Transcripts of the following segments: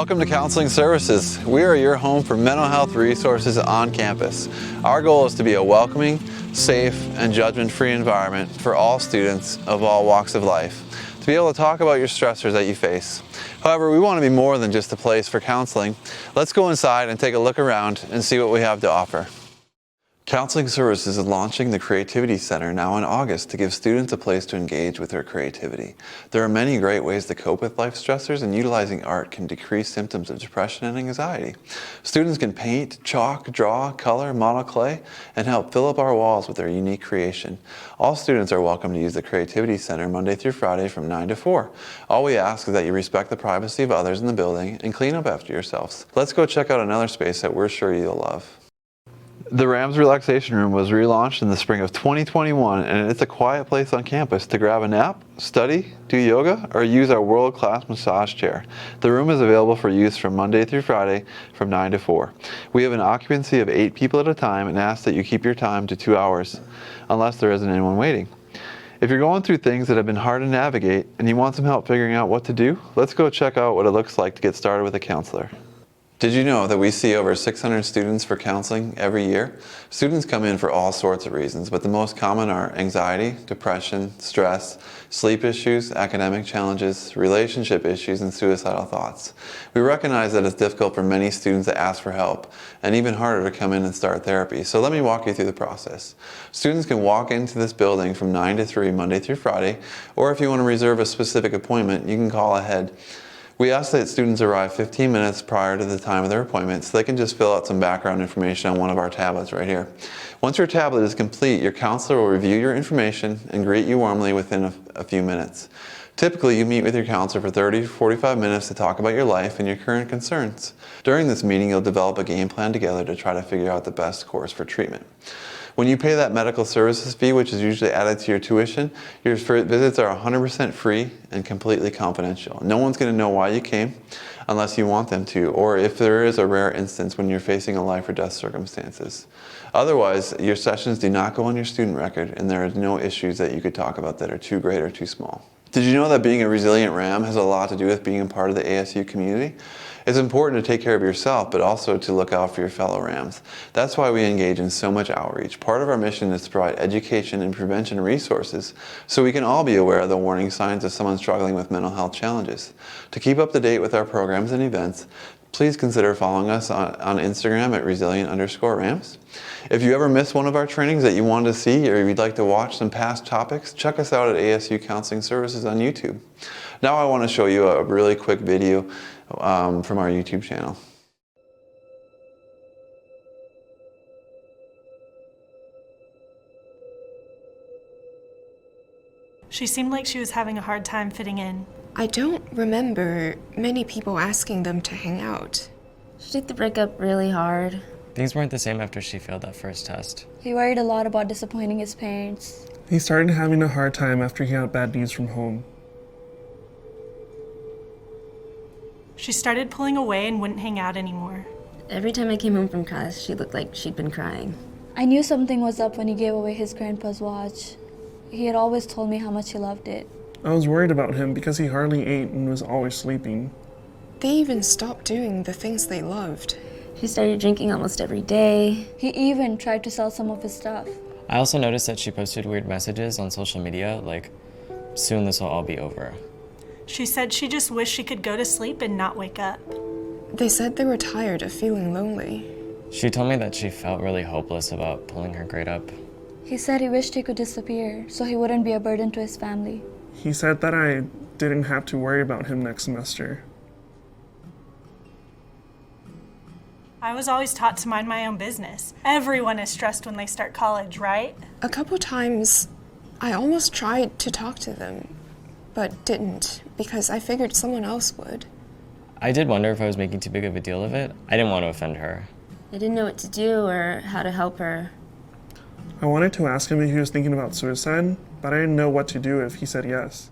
Welcome to Counseling Services. We are your home for mental health resources on campus. Our goal is to be a welcoming, safe, and judgment-free environment for all students of all walks of life, to be able to talk about your stressors that you face. However, we want to be more than just a place for counseling. Let's go inside and take a look around and see what we have to offer. Counseling Services is launching the Creativity Center now in August to give students a place to engage with their creativity. There are many great ways to cope with life stressors, and utilizing art can decrease symptoms of depression and anxiety. Students can paint, chalk, draw, color, model clay, and help fill up our walls with their unique creation. All students are welcome to use the Creativity Center Monday through Friday from 9 to 4. All we ask is that you respect the privacy of others in the building and clean up after yourselves. Let's go check out another space that we're sure you'll love. The Rams Relaxation Room was relaunched in the spring of 2021, and it's a quiet place on campus to grab a nap, study, do yoga, or use our world-class massage chair. The room is available for use from Monday through Friday from 9 to 4. We have an occupancy of 8 people at a time and ask that you keep your time to 2 hours, unless there isn't anyone waiting. If you're going through things that have been hard to navigate and you want some help figuring out what to do, let's go check out what it looks like to get started with a counselor. Did you know that we see over 600 students for counseling every year? Students come in for all sorts of reasons, but the most common are anxiety, depression, stress, sleep issues, academic challenges, relationship issues, and suicidal thoughts. We recognize that it's difficult for many students to ask for help, and even harder to come in and start therapy. So let me walk you through the process. Students can walk into this building from 9 to 3 Monday through Friday, or if you want to reserve a specific appointment, you can call ahead. We ask that students arrive 15 minutes prior to the time of their appointment so they can just fill out some background information on one of our tablets right here. Once your tablet is complete, your counselor will review your information and greet you warmly within a few minutes. Typically, you meet with your counselor for 30 to 45 minutes to talk about your life and your current concerns. During this meeting, you'll develop a game plan together to try to figure out the best course for treatment. When you pay that medical services fee, which is usually added to your tuition, your visits are 100% free and completely confidential. No one's going to know why you came unless you want them to, or if there is a rare instance when you're facing a life or death circumstances. Otherwise, your sessions do not go on your student record, and there are no issues that you could talk about that are too great or too small. Did you know that being a resilient Ram has a lot to do with being a part of the ASU community? It's important to take care of yourself, but also to look out for your fellow Rams. That's why we engage in so much outreach. Part of our mission is to provide education and prevention resources so we can all be aware of the warning signs of someone struggling with mental health challenges. To keep up to date with our programs and events, please consider following us on Instagram at resilient_Rams. If you ever miss one of our trainings that you wanted to see, or you'd like to watch some past topics, check us out at ASU Counseling Services on YouTube. Now I want to show you a really quick video from our YouTube channel. She seemed like she was having a hard time fitting in. I don't remember many people asking them to hang out. She took the breakup really hard. Things weren't the same after she failed that first test. He worried a lot about disappointing his parents. He started having a hard time after he got bad news from home. She started pulling away and wouldn't hang out anymore. Every time I came home from class, she looked like she'd been crying. I knew something was up when he gave away his grandpa's watch. He had always told me how much he loved it. I was worried about him because he hardly ate and was always sleeping. They even stopped doing the things they loved. She started drinking almost every day. He even tried to sell some of his stuff. I also noticed that she posted weird messages on social media, like, "Soon this will all be over." She said she just wished she could go to sleep and not wake up. They said they were tired of feeling lonely. She told me that she felt really hopeless about pulling her grade up. He said he wished he could disappear so he wouldn't be a burden to his family. He said that I didn't have to worry about him next semester. I was always taught to mind my own business. Everyone is stressed when they start college, right? A couple times, I almost tried to talk to them, but didn't because I figured someone else would. I did wonder if I was making too big of a deal of it. I didn't want to offend her. I didn't know what to do or how to help her. I wanted to ask him if he was thinking about suicide, but I didn't know what to do if he said yes.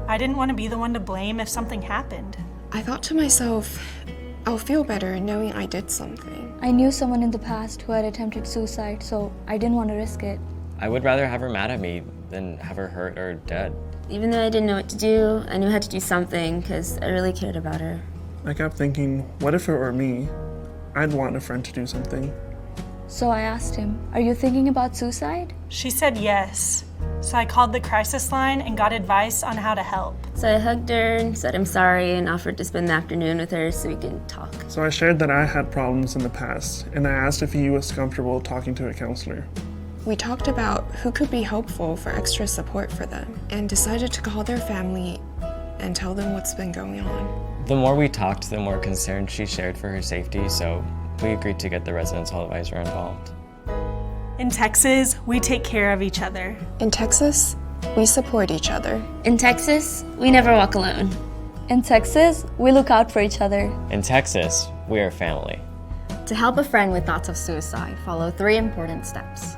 I didn't want to be the one to blame if something happened. I thought to myself, I'll feel better knowing I did something. I knew someone in the past who had attempted suicide, so I didn't want to risk it. I would rather have her mad at me than have her hurt or dead. Even though I didn't know what to do, I knew I had to do something because I really cared about her. I kept thinking, what if it were me? I'd want a friend to do something. So I asked him, "Are you thinking about suicide?" She said yes. So I called the crisis line and got advice on how to help. So I hugged her and said I'm sorry and offered to spend the afternoon with her so we can talk. So I shared that I had problems in the past, and I asked if he was comfortable talking to a counselor. We talked about who could be helpful for extra support for them and decided to call their family and tell them what's been going on. The more we talked, the more concern she shared for her safety, so we agreed to get the residence hall advisor involved. In Texas, we take care of each other. In Texas, we support each other. In Texas, we never walk alone. In Texas, we look out for each other. In Texas, we are family. To help a friend with thoughts of suicide, follow 3 important steps.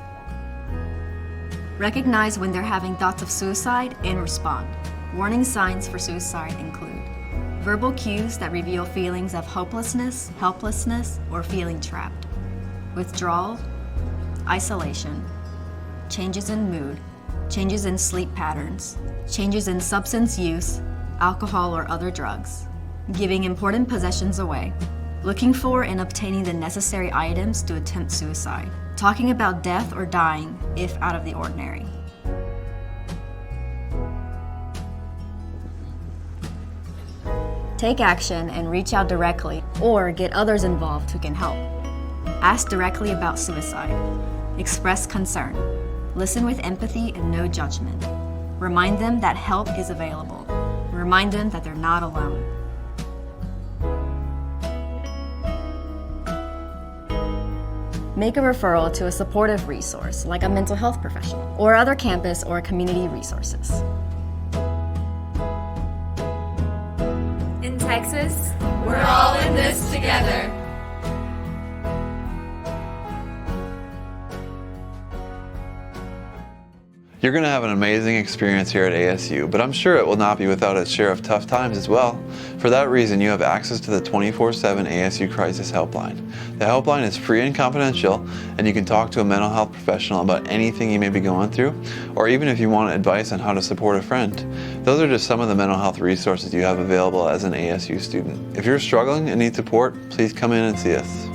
Recognize when they're having thoughts of suicide and respond. Warning signs for suicide include verbal cues that reveal feelings of hopelessness, helplessness, or feeling trapped, withdrawal, isolation, changes in mood, changes in sleep patterns, changes in substance use, alcohol or other drugs, giving important possessions away, looking for and obtaining the necessary items to attempt suicide, talking about death or dying if out of the ordinary. Take action and reach out directly or get others involved who can help. Ask directly about suicide. Express concern. Listen with empathy and no judgment. Remind them that help is available. Remind them that they're not alone. Make a referral to a supportive resource like a mental health professional or other campus or community resources. In Texas, we're all in this together. You're going to have an amazing experience here at ASU, but I'm sure it will not be without its share of tough times as well. For that reason, you have access to the 24/7 ASU Crisis Helpline. The helpline is free and confidential, and you can talk to a mental health professional about anything you may be going through, or even if you want advice on how to support a friend. Those are just some of the mental health resources you have available as an ASU student. If you're struggling and need support, please come in and see us.